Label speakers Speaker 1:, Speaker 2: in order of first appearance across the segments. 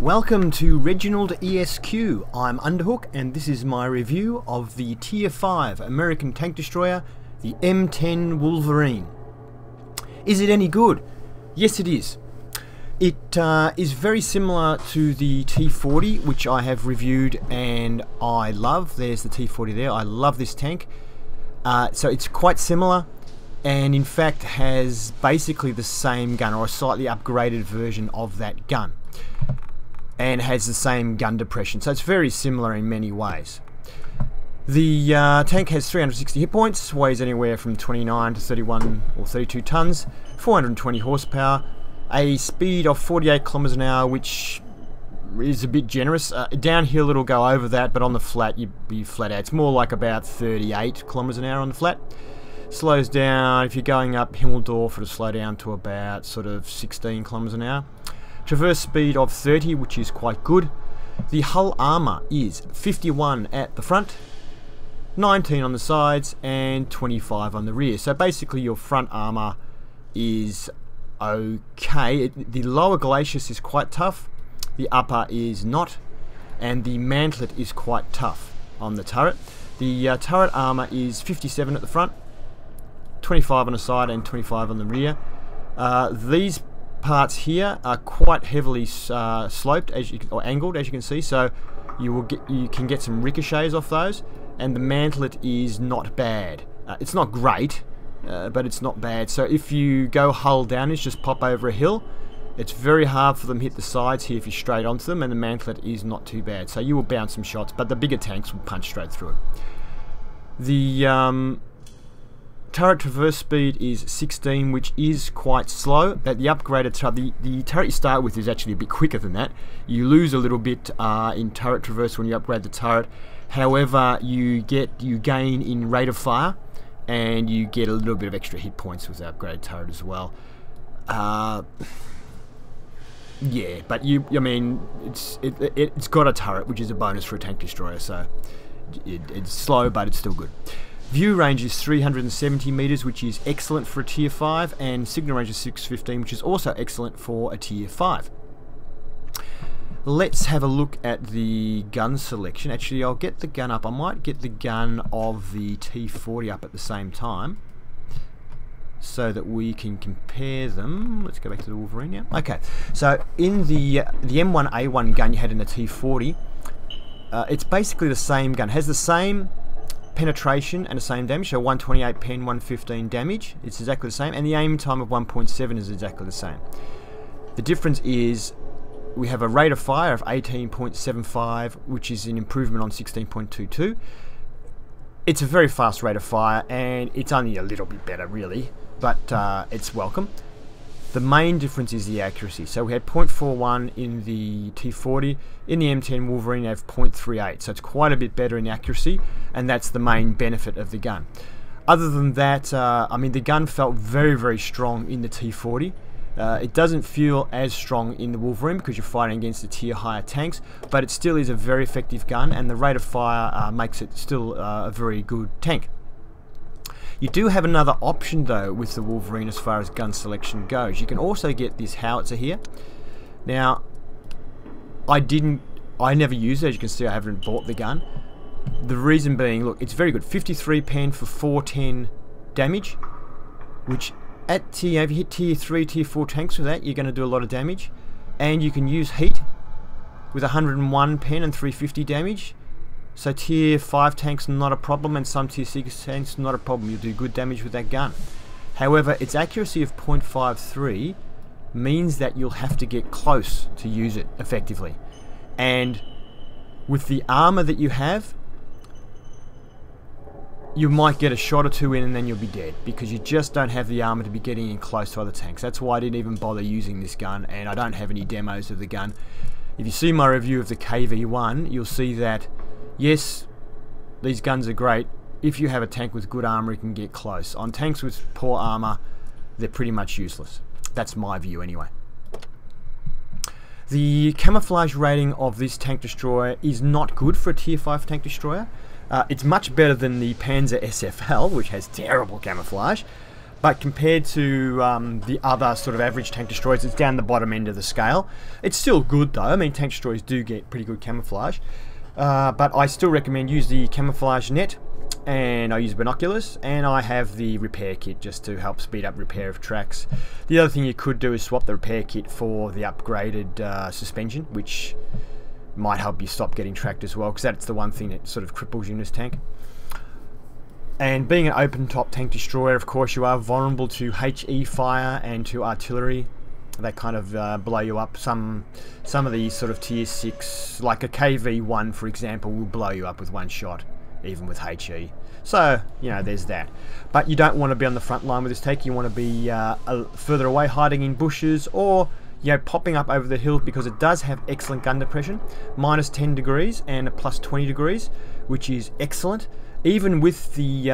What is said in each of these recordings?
Speaker 1: Welcome to ReginaldESQ. I'm Underhook and this is my review of the Tier 5 American tank destroyer, the M10 Wolverine. Is it any good? Yes, it is. It is very similar to the T40, which I have reviewed and I love. There's the T40 there. I love this tank. So it's quite similar and in fact has basically the same gun or a slightly upgraded version of that gun, and has the same gun depression, so it's very similar in many ways. The tank has 360 hit points, weighs anywhere from 29 to 31 or 32 tons, 420 horsepower, a speed of 48 kilometers an hour, which is a bit generous. Downhill it'll go over that, but on the flat you'd be flat out. It's more like about 38 kilometers an hour on the flat. Slows down, if you're going up Himmeldorf, it'll slow down to about sort of 16 kilometers an hour. Traverse speed of 30, which is quite good. The hull armor is 51 at the front, 19 on the sides, and 25 on the rear. So basically your front armor is okay. The lower glacis is quite tough, the upper is not, and the mantlet is quite tough on the turret. The turret armor is 57 at the front, 25 on the side, and 25 on the rear. These parts here are quite heavily sloped or angled, as you can see, so you can get some ricochets off those, and the mantlet is not bad. It's not great, but it's not bad. So if you go hull downwards, just pop over a hill, it's very hard for them to hit the sides here if you're straight onto them, and the mantlet is not too bad, so you will bounce some shots, but the bigger tanks will punch straight through it. The turret traverse speed is 16, which is quite slow. But the upgraded turret, the turret you start with is actually a bit quicker than that. You lose a little bit in turret traverse when you upgrade the turret. However, you gain in rate of fire, and you get a little bit of extra hit points with the upgraded turret as well. Yeah, but I mean, it's got a turret, which is a bonus for a tank destroyer, so it's slow, but it's still good. View range is 370 meters, which is excellent for a Tier 5, and signal range is 615, which is also excellent for a Tier 5. Let's have a look at the gun selection. Actually, I'll get the gun up. I might get the gun of the T40 up at the same time, so that we can compare them. Let's go back to the Wolverine now. Okay, so in the M1A1 gun you had in the T40, it's basically the same gun. It has the same penetration and the same damage, so 128 pen, 115 damage. It's exactly the same, and the aim time of 1.7 is exactly the same. The difference is we have a rate of fire of 18.75, which is an improvement on 16.22. It's a very fast rate of fire, and it's only a little bit better really, but it's welcome. The main difference is the accuracy. So we had 0.41 in the T40, in the M10 Wolverine they have 0.38, so it's quite a bit better in accuracy, and that's the main benefit of the gun. Other than that, I mean, the gun felt very, very strong in the T40. It doesn't feel as strong in the Wolverine because you're fighting against the tier higher tanks, but it still is a very effective gun, and the rate of fire makes it still a very good tank. You do have another option though with the Wolverine as far as gun selection goes. You can also get this howitzer here. Now, I never used it. As you can see, I haven't bought the gun. The reason being, look, it's very good. 53 pen for 410 damage, which if you hit tier 3, tier 4 tanks with that, you're going to do a lot of damage. And you can use heat with 101 pen and 350 damage. So tier 5 tanks not a problem, and some tier 6 tanks not a problem. You'll do good damage with that gun. However, its accuracy of 0.53 means that you'll have to get close to use it effectively. And with the armor that you have, you might get a shot or two in and then you'll be dead, because you just don't have the armor to be getting in close to other tanks. That's why I didn't even bother using this gun, and I don't have any demos of the gun. If you see my review of the KV1, you'll see that yes, these guns are great. If you have a tank with good armor, you can get close. On tanks with poor armor, they're pretty much useless. That's my view anyway. The camouflage rating of this tank destroyer is not good for a tier 5 tank destroyer. It's much better than the Panzer SFL, which has terrible camouflage, but compared to the other sort of average tank destroyers, it's down the bottom end of the scale. It's still good though. I mean, tank destroyers do get pretty good camouflage, but I still recommend use the camouflage net, and I use binoculars, and I have the repair kit just to help speed up repair of tracks. The other thing you could do is swap the repair kit for the upgraded suspension, which might help you stop getting tracked as well, because that's the one thing that sort of cripples you in this tank. And being an open top tank destroyer, of course, you are vulnerable to HE fire and to artillery. They kind of blow you up. Some of these sort of tier 6, like a KV-1 for example, will blow you up with one shot, even with HE. So, you know, there's that. But you don't want to be on the front line with this tank. You want to be further away, hiding in bushes, or, you know, popping up over the hill, because it does have excellent gun depression. Minus 10 degrees and a plus 20 degrees, which is excellent. Even with the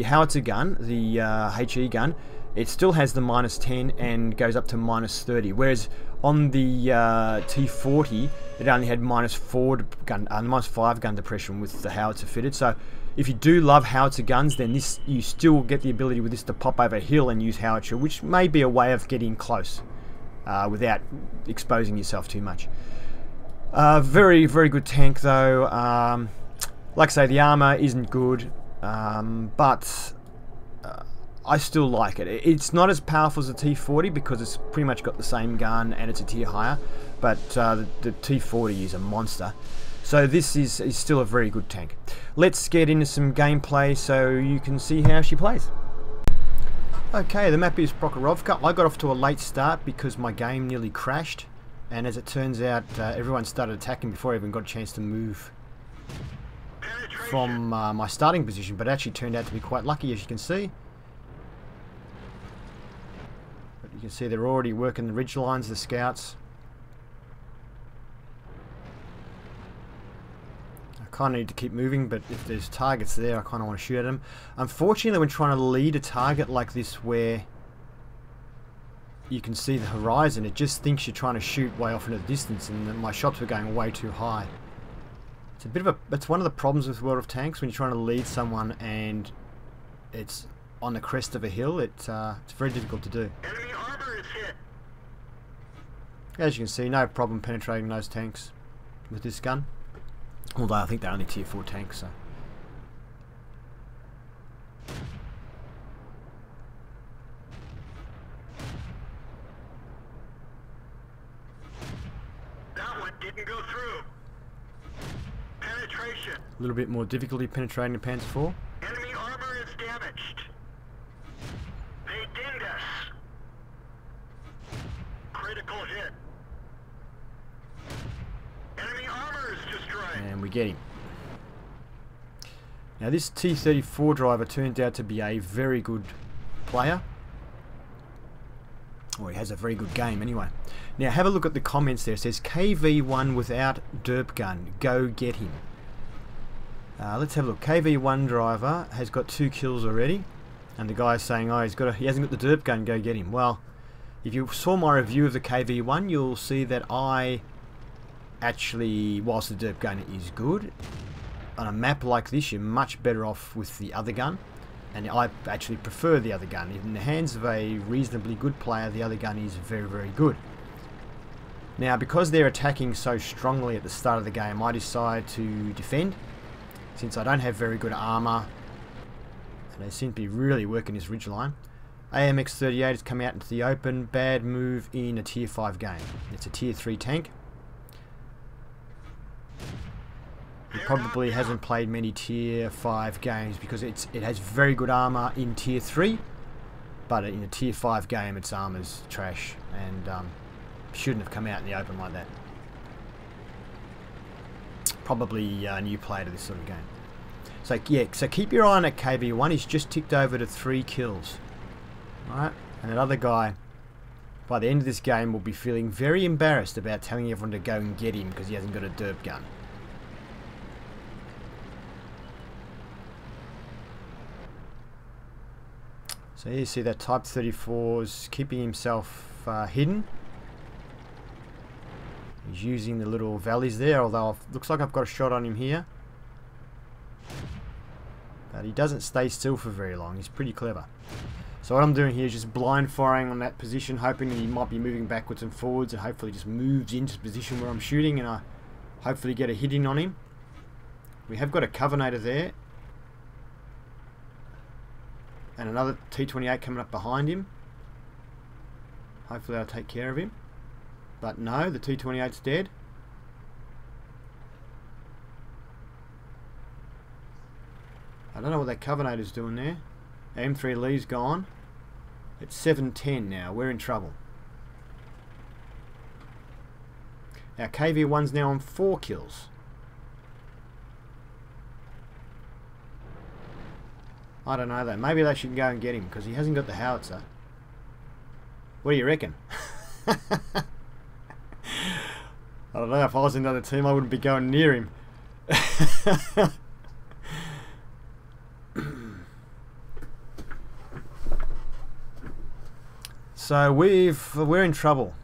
Speaker 1: howitzer gun, the HE gun, it still has the minus 10 and goes up to minus 30. Whereas on the T40, it only had minus 5 gun depression with the howitzer fitted. So if you do love howitzer guns, then this, you still get the ability with this to pop over a hill and use howitzer, which may be a way of getting close without exposing yourself too much. Very, very good tank though. Like I say, the armor isn't good, but I still like it. It's not as powerful as the T40 because it's pretty much got the same gun and it's a tier higher, but the T40 is a monster. So this is still a very good tank. Let's get into some gameplay so you can see how she plays. Okay, the map is Prokhorovka. I got off to a late start because my game nearly crashed, and as it turns out, everyone started attacking before I even got a chance to move from my starting position, but it actually turned out to be quite lucky, as you can see. But you can see they're already working the ridge lines, the scouts. I kind of need to keep moving, but if there's targets there, I kind of want to shoot at them. Unfortunately, when trying to lead a target like this where you can see the horizon, it just thinks you're trying to shoot way off into the distance, and my shots were going way too high. It's a bit of it's one of the problems with World of Tanks when you're trying to lead someone and it's on the crest of a hill. It's very difficult to do.
Speaker 2: Enemy armor is hit.
Speaker 1: As you can see, no problem penetrating those tanks with this gun. Although I think they're only tier 4 tanks, so.
Speaker 2: That one didn't go through. Penetration.
Speaker 1: A little bit more difficulty penetrating the Panzer IV.
Speaker 2: Enemy armor is damaged. They dinged us. Critical hit. Enemy armor is destroyed.
Speaker 1: And we get him. Now this T-34 driver turned out to be a very good player. Or he has a very good game anyway. Now have a look at the comments there. It says KV-1 without derp gun. Go get him. Let's have a look. KV-1 driver has got 2 kills already. And the guy's saying, oh, he hasn't got the derp gun, go get him. Well, if you saw my review of the KV-1, you'll see that I actually, whilst the derp gun is good, on a map like this you're much better off with the other gun. And I actually prefer the other gun. In the hands of a reasonably good player, the other gun is very, very good. Now, because they're attacking so strongly at the start of the game, I decide to defend. Since I don't have very good armor, and they seem to be really working this ridgeline. AMX-38 has come out into the open. Bad move in a tier 5 game. It's a tier 3 tank. He probably hasn't played many tier 5 games because it has very good armor in tier 3, but in a tier 5 game its armor's trash and shouldn't have come out in the open like that. Probably a new player to this sort of game. So yeah, so keep your eye on that KV-1. He's just ticked over to 3 kills. Alright, and that other guy, by the end of this game, will be feeling very embarrassed about telling everyone to go and get him because he hasn't got a derp gun. So you see that Type 34's keeping himself hidden. He's using the little valleys there, although looks like I've got a shot on him here. But he doesn't stay still for very long. He's pretty clever. So what I'm doing here is just blind firing on that position, hoping that he might be moving backwards and forwards, and hopefully just moves into the position where I'm shooting, and I hopefully get a hit in on him. We have got a Covenator there. And another T-28 coming up behind him. Hopefully I'll take care of him. But no, the T-28's dead. I don't know what that Covenator's doing there. M3 Lee's gone. It's 7:10 now. We're in trouble. Our KV-1's now on 4 kills. I don't know though. Maybe they should go and get him because he hasn't got the howitzer. What do you reckon? I don't know. If I was in another team, I wouldn't be going near him. So we're in trouble.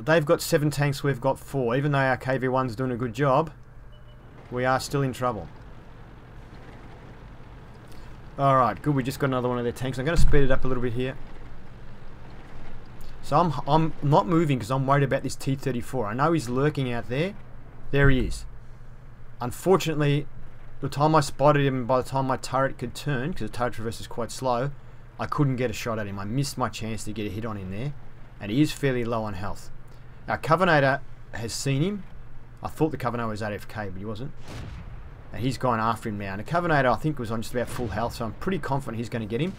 Speaker 1: They've got 7 tanks, we've got 4. Even though our KV-1's doing a good job, we are still in trouble. Alright, good, we just got another one of their tanks. I'm going to speed it up a little bit here. So I'm not moving because I'm worried about this T-34. I know he's lurking out there. There he is. Unfortunately, the time I spotted him, by the time my turret could turn, because the turret traverse is quite slow, I couldn't get a shot at him. I missed my chance to get a hit on him there. And he is fairly low on health. Our Covenator has seen him. I thought the Covenator was AFK, but he wasn't. And he's gone after him now. And the Covenator, I think, was on just about full health, so I'm pretty confident he's going to get him.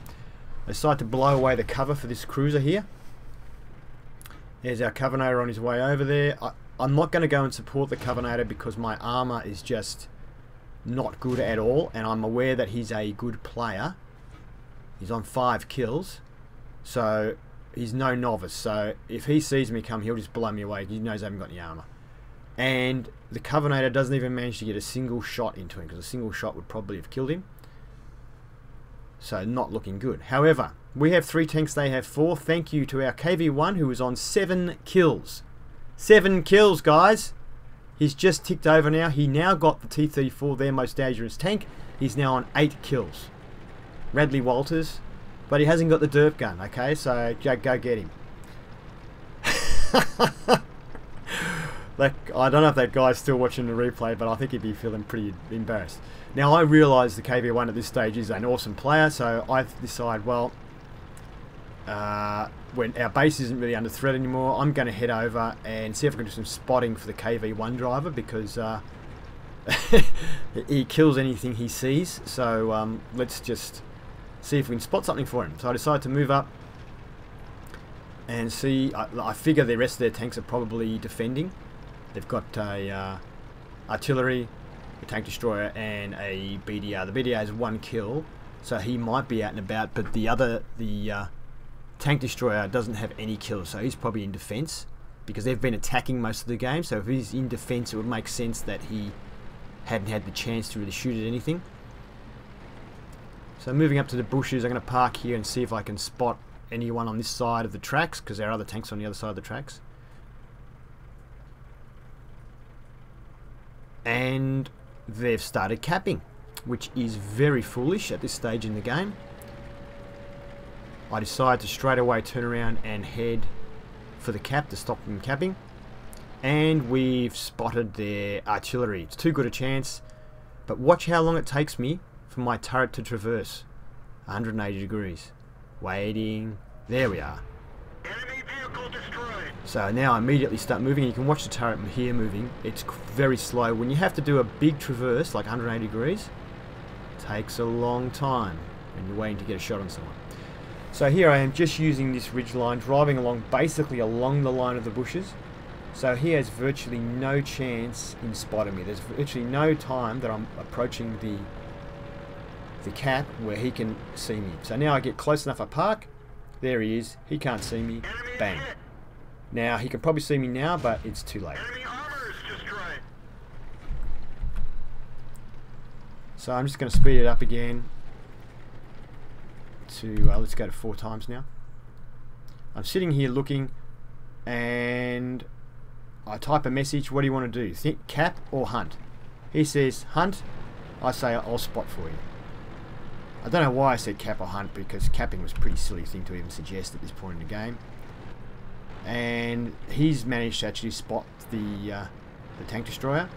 Speaker 1: I decided to blow away the cover for this cruiser here. There's our Covenator on his way over there. I'm not going to go and support the Covenator because my armor is just not good at all. And I'm aware that he's a good player. He's on 5 kills. So he's no novice. So if he sees me come, he'll just blow me away. He knows I haven't got any armor. And the Covenator doesn't even manage to get a single shot into him, because a single shot would probably have killed him. So not looking good. However, we have 3 tanks, they have 4. Thank you to our KV-1 who is on 7 kills. 7 kills, guys. He's just ticked over now. He now got the T-34, their most dangerous tank. He's now on 8 kills. Radley Walters. But he hasn't got the derp gun, okay? So go get him. I don't know if that guy's still watching the replay, but I think he'd be feeling pretty embarrassed. Now, I realise the KV-1 at this stage is an awesome player, so I decide, well, when our base isn't really under threat anymore, I'm going to head over and see if I can do some spotting for the KV-1 driver, because he kills anything he sees. So let's just see if we can spot something for him. So I decided to move up and see. I figure the rest of their tanks are probably defending. They've got a artillery, a tank destroyer, and a BDR. The BDR has 1 kill, so he might be out and about. But the tank destroyer doesn't have any kills, so he's probably in defense because they've been attacking most of the game. So if he's in defense, it would make sense that he hadn't had the chance to really shoot at anything. So moving up to the bushes, I'm going to park here and see if I can spot anyone on this side of the tracks, because there are other tanks on the other side of the tracks. And they've started capping, which is very foolish at this stage in the game. I decided to straight away turn around and head for the cap to stop them capping. And we've spotted their artillery. It's too good a chance. But watch how long it takes me for my turret to traverse. 180 degrees. Waiting. There we are.
Speaker 2: Enemy vehicle destroyed.
Speaker 1: So now I immediately start moving. You can watch the turret here moving. It's very slow. When you have to do a big traverse, like 180 degrees, it takes a long time when you're waiting to get a shot on someone. So here I am just using this ridge line, driving along, basically along the line of the bushes. So he has virtually no chance in spotting me. There's virtually no time that I'm approaching the cap where he can see me. So now I get close enough, I park. There he is. He can't see me. Bang. Now he can probably see me now, but it's too late.
Speaker 2: Enemy armor is destroyed.
Speaker 1: So I'm just going to speed it up again to let's go to 4 times now. I'm sitting here looking, and I type a message. What do you want to do? Think cap or hunt? He says hunt. I say I'll spot for you. I don't know why I said cap or hunt, because capping was a pretty silly thing to even suggest at this point in the game. And he's managed to actually spot the tank destroyer.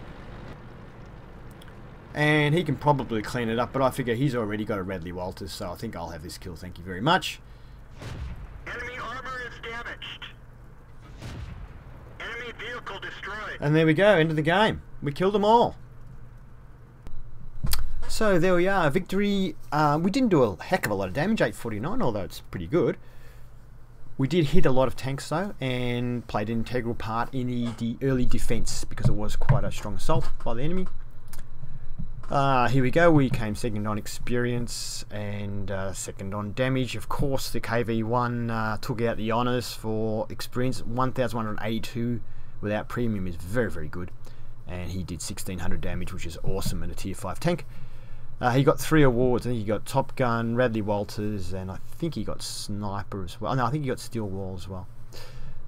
Speaker 1: And he can probably clean it up, but I figure he's already got a Radley Walters, so I think I'll have this kill, thank you very much.
Speaker 2: Enemy armor is damaged. Enemy vehicle destroyed.
Speaker 1: And there we go, end of the game. We killed them all. So there we are, victory. We didn't do a heck of a lot of damage, 849, although it's pretty good. We did hit a lot of tanks though, and played an integral part in the early defense, because it was quite a strong assault by the enemy. Here we go, we came second on experience and second on damage. Of course, the KV-1 took out the honours for experience. 1182 without premium is very, very good. And he did 1600 damage, which is awesome in a tier 5 tank. He got 3 awards. I think he got Top Gun, Radley Walters, and I think he got Sniper as well. No, I think he got Steel Wall as well.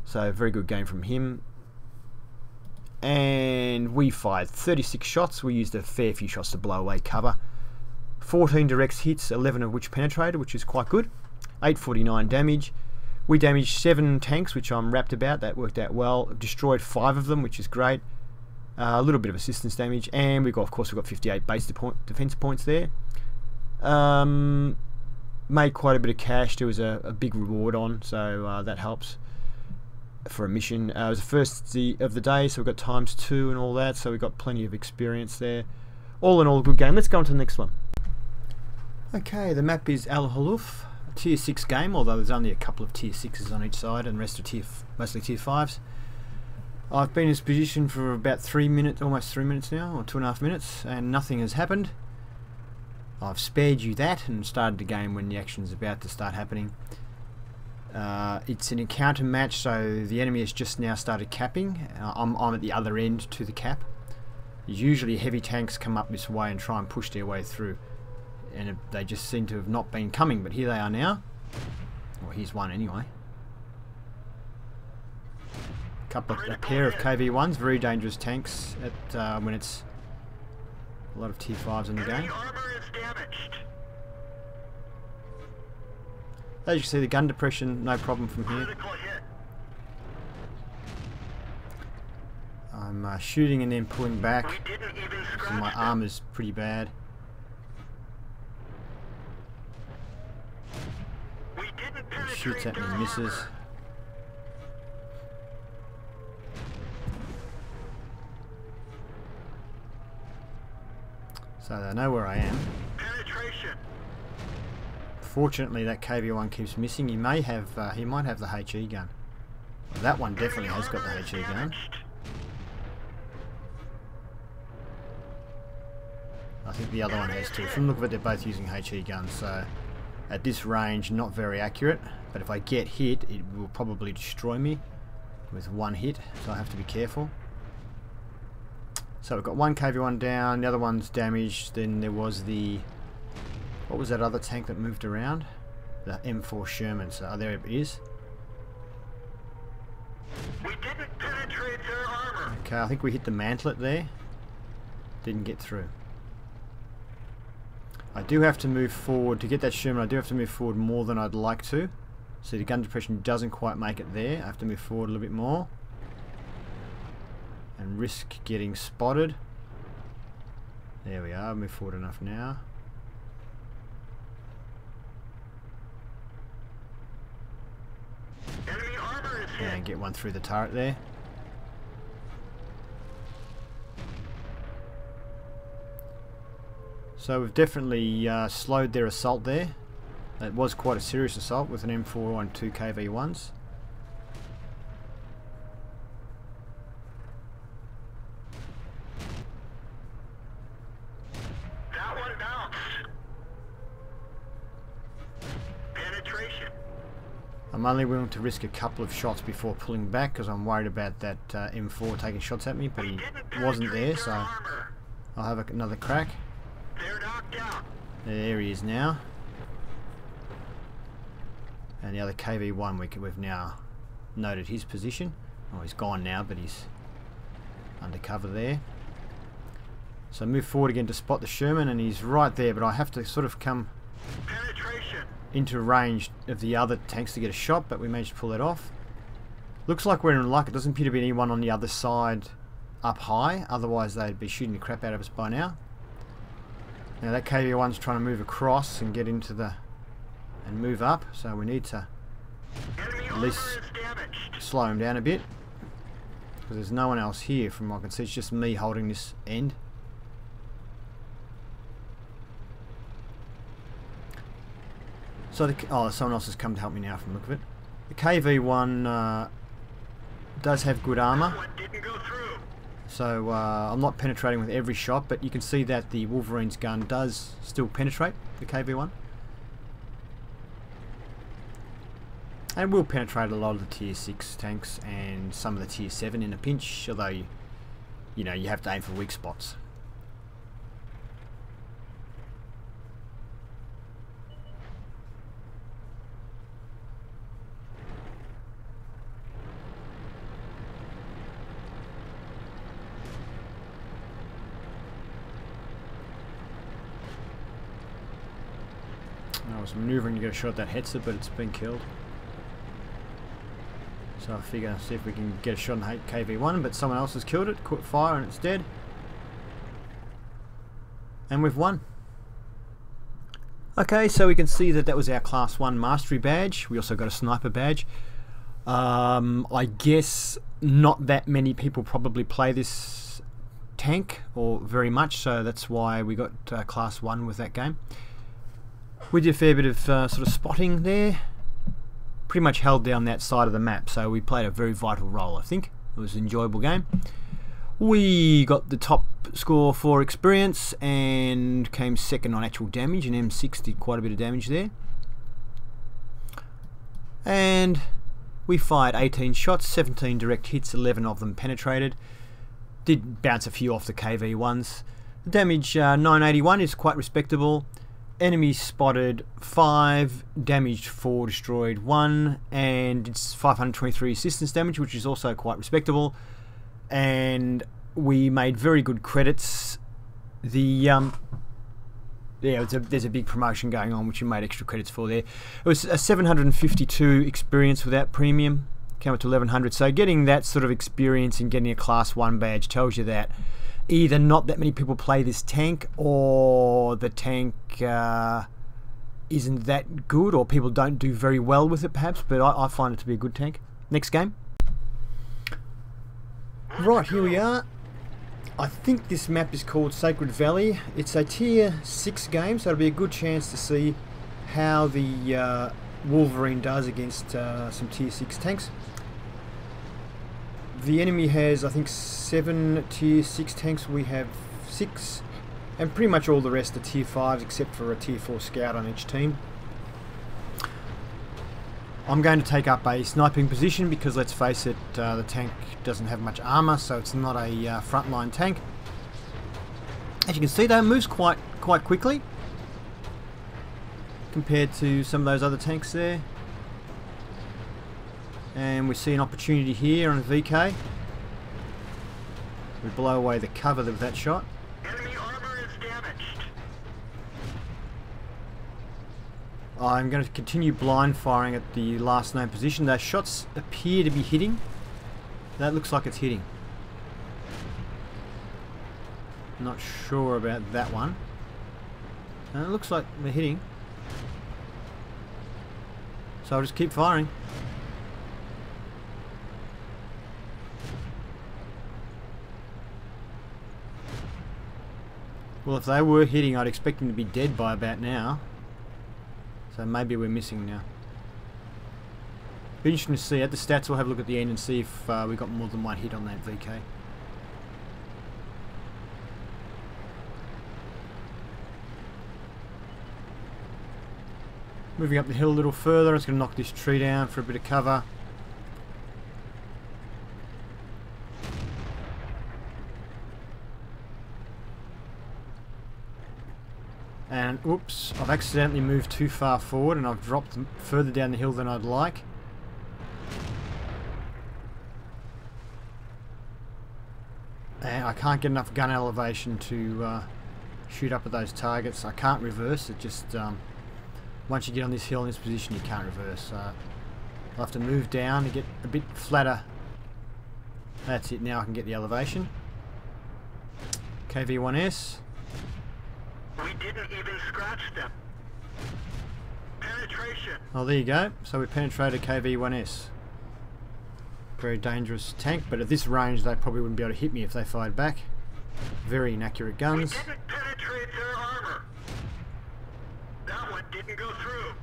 Speaker 1: So, very good game from him. And we fired 36 shots. We used a fair few shots to blow away cover. 14 direct hits, 11 of which penetrated, which is quite good. 849 damage. We damaged 7 tanks, which I'm rapt about. That worked out well. Destroyed 5 of them, which is great. A little bit of assistance damage, and we got, of course, we got 58 base defense points there. Made quite a bit of cash. There was a big reward on, so that helps for a mission. It was the first of the day, so we got ×2 and all that, so we got plenty of experience there. All in all, a good game. Let's go on to the next one. Okay, the map is Al Haluf, a tier 6 game, although there's only a couple of tier 6s on each side, and the rest are mostly tier 5s. I've been in this position for about 3 minutes, almost 3 minutes now, or 2.5 minutes, and nothing has happened. I've spared you that and started the game when the action's about to start happening. It's an encounter match, so the enemy has just now started capping. I'm at the other end to the cap. Usually heavy tanks come up this way and try and push their way through, and they just seem to have not been coming, but here they are now. Well, here's one anyway. A pair of KV-1s, very dangerous tanks at when it's a lot of tier 5s in the game. As you can see, the gun depression, no problem from here. I'm shooting and then pulling back, so my armor's pretty bad. He shoots at me and misses. So they know where I am. Fortunately, that KV-1 keeps missing. He might have the HE gun. Well, that one definitely has got the HE gun. I think the other one has too. From the look of it, they're both using HE guns. So at this range, not very accurate. But if I get hit, it will probably destroy me with one hit. So I have to be careful. So we've got one KV-1 down, the other one's damaged. Then there was the... what was that other tank that moved around? The M4 Sherman. So there it is.
Speaker 2: We didn't penetrate their armor.
Speaker 1: Okay, I think we hit the mantlet there. Didn't get through. I do have to move forward. To get that Sherman, I do have to move forward more than I'd like to. See, the gun depression doesn't quite make it there. I have to move forward a little bit more. And risk getting spotted. There we are, move forward enough now.
Speaker 2: Enemy armor is hit.
Speaker 1: And get one through the turret there. So we've definitely slowed their assault there. It was quite a serious assault with an M4 on 2 KV-1s. I'm only willing to risk a couple of shots before pulling back because I'm worried about that M4 taking shots at me, but he wasn't there, so I'll have another crack. There he is now. And the other KV-1, we've now noted his position. Oh, he's gone now, but he's undercover there. So move forward again to spot the Sherman, and he's right there, but I have to sort of come
Speaker 2: Penetration.
Speaker 1: into range of the other tanks to get a shot, but we managed to pull that off. Looks like we're in luck. It doesn't appear to be anyone on the other side up high, otherwise they'd be shooting the crap out of us by now. Now that KV-1's trying to move across and get into the... and move up, so we need to
Speaker 2: Enemy
Speaker 1: at
Speaker 2: armor
Speaker 1: least
Speaker 2: is damaged.
Speaker 1: slow him down a bit. Because there's no one else here from what I can see, it's just me holding this end. So someone else has come to help me now from the look of it. The KV-1 does have good armor,
Speaker 2: One didn't go through.
Speaker 1: so I'm not penetrating with every shot, but you can see that the Wolverine's gun does still penetrate the KV-1. And will penetrate a lot of the tier 6 tanks and some of the tier 7 in a pinch, although you know, you have to aim for weak spots. I was manoeuvring to get a shot at that Hetzer, but it's been killed. So I figure, see if we can get a shot on KV-1, but someone else has killed it, caught fire, and it's dead. And we've won. Okay, so we can see that that was our Class 1 Mastery badge. We also got a Sniper badge. I guess not that many people probably play this tank, or very much, so that's why we got Class 1 with that game. We did a fair bit of sort of spotting there. Pretty much held down that side of the map, so we played a very vital role, I think. It was an enjoyable game. We got the top score for experience and came second on actual damage, and M6 did quite a bit of damage there. And we fired 18 shots, 17 direct hits, 11 of them penetrated. Did bounce a few off the KV-1s. The damage 981 is quite respectable. Enemies spotted 5, damaged 4, destroyed 1, and it's 523 assistance damage, which is also quite respectable. And we made very good credits. There's a big promotion going on which we made extra credits for there. It was a 752 experience without premium, came up to 1100. So getting that sort of experience and getting a Class 1 badge tells you that either not that many people play this tank, or the tank isn't that good, or people don't do very well with it perhaps, but I find it to be a good tank. Next game. Right, here we are. I think this map is called Sacred Valley. It's a tier 6 game, so it'll be a good chance to see how the Wolverine does against some tier 6 tanks. The enemy has, I think, 7 tier 6 tanks. We have 6, and pretty much all the rest are tier 5s except for a tier 4 scout on each team. I'm going to take up a sniping position because, let's face it, the tank doesn't have much armor, so it's not a frontline tank. As you can see, though, it moves quite quickly compared to some of those other tanks there. And we see an opportunity here on a VK. We blow away the cover with that shot.
Speaker 2: Enemy armor is damaged.
Speaker 1: I'm going to continue blind firing at the last known position. Those shots appear to be hitting. That looks like it's hitting. Not sure about that one. And it looks like they're hitting. So I'll just keep firing. Well, if they were hitting, I'd expect them to be dead by about now. So maybe we're missing now. Be interesting to see. At the stats, we'll have a look at the end and see if we got more than one hit on that VK. Moving up the hill a little further, I'm just going to knock this tree down for a bit of cover. And oops, I've accidentally moved too far forward and I've dropped further down the hill than I'd like. And I can't get enough gun elevation to shoot up at those targets. I can't reverse. It just once you get on this hill in this position, you can't reverse. So I'll have to move down to get a bit flatter. That's it. Now I can get the elevation. KV-1S.
Speaker 2: We didn't even scratch them. Penetration.
Speaker 1: Oh, there you go. So we penetrated KV-1S. Very dangerous tank, but at this range they probably wouldn't be able to hit me if they fired back. Very inaccurate guns.
Speaker 2: We didn't penetrate their armor. That one didn't go through.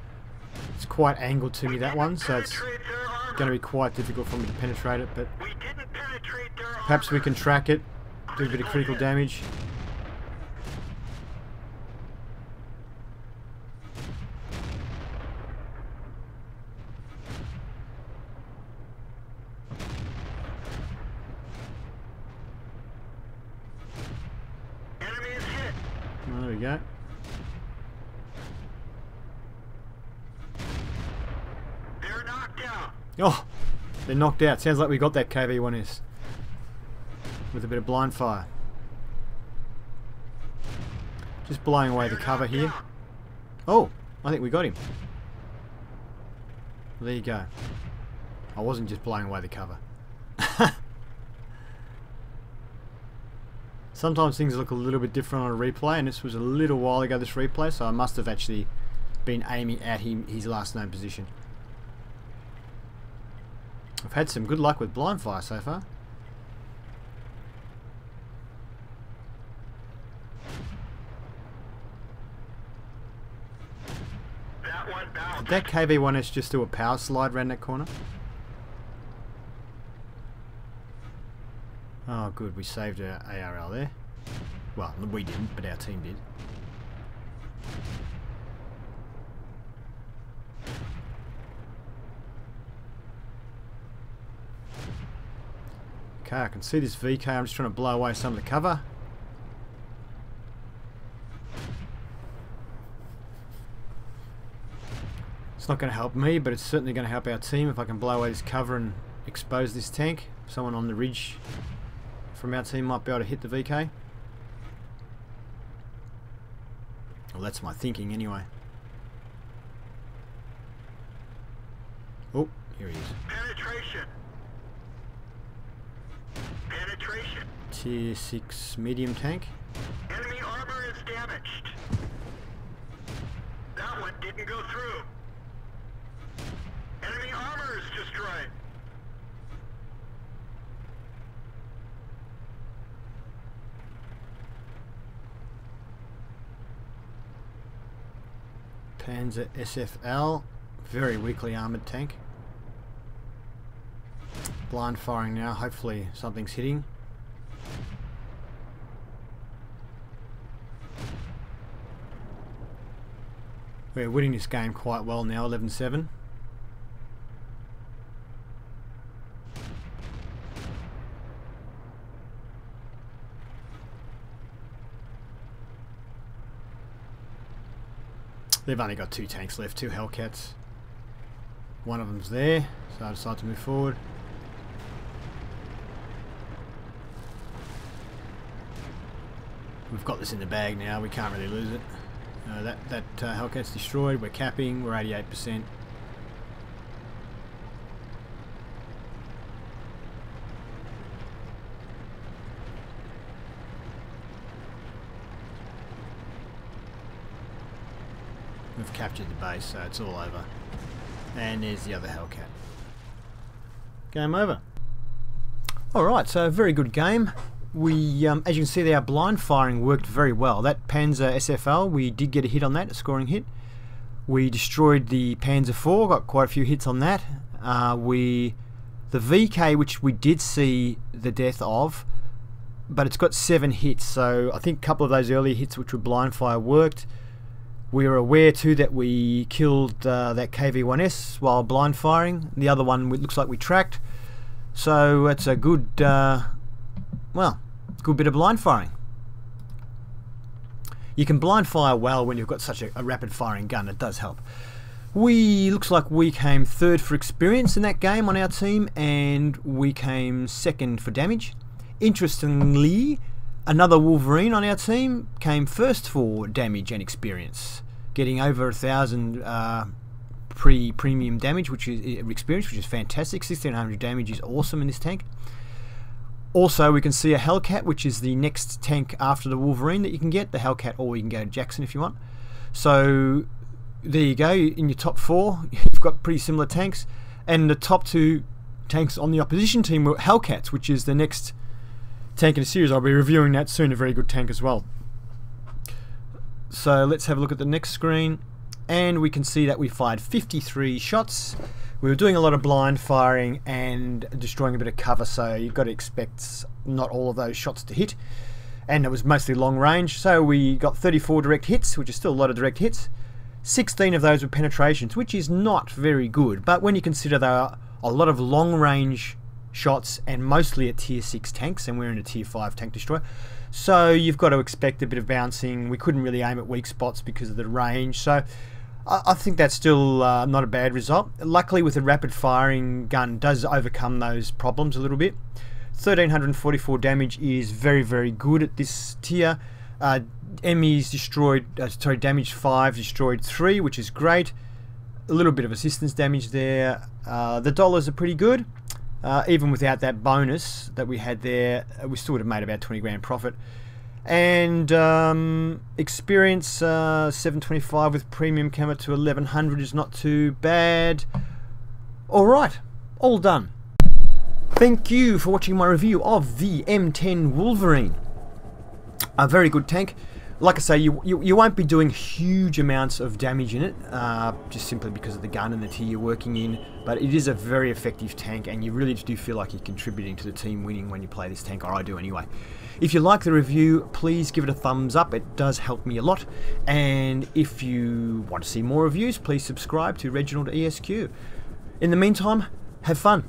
Speaker 1: It's quite angled to me, that one, so it's
Speaker 2: Penetrate their armor.
Speaker 1: going to be quite difficult for me to penetrate it, but
Speaker 2: We didn't penetrate their armor.
Speaker 1: perhaps we can track it, do a bit of critical damage.
Speaker 2: Enemy is hit.
Speaker 1: Oh, there we go.
Speaker 2: They're knocked out.
Speaker 1: Oh, they're knocked out. Sounds like we got that KV-1S with a bit of blind fire. Just blowing away the
Speaker 2: They're
Speaker 1: cover
Speaker 2: knocked
Speaker 1: here.
Speaker 2: out.
Speaker 1: Oh, I think we got him. There you go. I wasn't just blowing away the cover. Sometimes things look a little bit different on a replay, and this was a little while ago, this replay, so I must have actually been aiming at him, his last known position. I've had some good luck with blind fire so far.
Speaker 2: That one bounced.
Speaker 1: Did that KV-1S just do a power slide around that corner? Oh good, we saved our ARL there. Well, we didn't, but our team did. Okay, I can see this VK. I'm just trying to blow away some of the cover. It's not going to help me, but it's certainly going to help our team if I can blow away this cover and expose this tank. Someone on the ridge from our team might be able to hit the VK. Well, that's my thinking anyway. Oh, here he is.
Speaker 2: Penetration. Penetration.
Speaker 1: Tier 6 medium tank.
Speaker 2: Enemy armor is damaged. That one didn't go through. Enemy armor is destroyed.
Speaker 1: Panzer SFL. Very weakly armoured tank. Blind firing now. Hopefully something's hitting. We're winning this game quite well now, 11-7. They've only got 2 tanks left, 2 Hellcats. One of them's there, so I decide to move forward. We've got this in the bag now, we can't really lose it. That Hellcat's destroyed, we're capping, we're 88%. We've captured the base, so it's all over. And there's the other Hellcat. Game over. Alright, so very good game. We, as you can see, our blind firing worked very well. That Panzer SFL, we did get a hit on that, a scoring hit. We destroyed the Panzer IV, got quite a few hits on that. The VK, which we did see the death of, but it's got 7 hits, so I think a couple of those earlier hits which were blind fire worked. We were aware too that we killed that KV-1S while blind firing. The other one looks like we tracked. So it's a good, well, good bit of blind firing. You can blind fire well when you've got such a rapid firing gun. It does help. Looks like we came 3rd for experience in that game on our team, and we came 2nd for damage. Interestingly, another Wolverine on our team came first for damage and experience, getting over 1,000 premium damage, which is experience, which is fantastic. 1,600 damage is awesome in this tank. Also, we can see a Hellcat, which is the next tank after the Wolverine that you can get. The Hellcat, or you can go to Jackson if you want. So there you go. In your top 4, you've got pretty similar tanks, and the top 2 tanks on the opposition team were Hellcats, which is the next tank in the series. I'll be reviewing that soon. A very good tank as well. So let's have a look at the next screen, and we can see that we fired 53 shots. We were doing a lot of blind firing and destroying a bit of cover, so you've got to expect not all of those shots to hit. And it was mostly long range, so we got 34 direct hits, which is still a lot of direct hits. 16 of those were penetrations, which is not very good, but when you consider there are a lot of long range shots and mostly at tier 6 tanks, and we're in a tier 5 tank destroyer, so you've got to expect a bit of bouncing. We couldn't really aim at weak spots because of the range, so I think that's still not a bad result. Luckily, with a rapid firing gun, does overcome those problems a little bit. 1,344 damage is very, very good at this tier. ME's destroyed, damaged 5, destroyed 3, which is great. A little bit of assistance damage there. The dollars are pretty good. Even without that bonus that we had there, we still would have made about 20 grand profit. And experience 725 with premium camo to 1100 is not too bad. Alright, all done. Thank you for watching my review of the M10 Wolverine. A very good tank. Like I say, you won't be doing huge amounts of damage in it, just simply because of the gun and the tier you're working in, but it is a very effective tank, and you really do feel like you're contributing to the team winning when you play this tank, or I do anyway. If you like the review, please give it a thumbs up. It does help me a lot. And if you want to see more reviews, please subscribe to ReginaldESQ. In the meantime, have fun.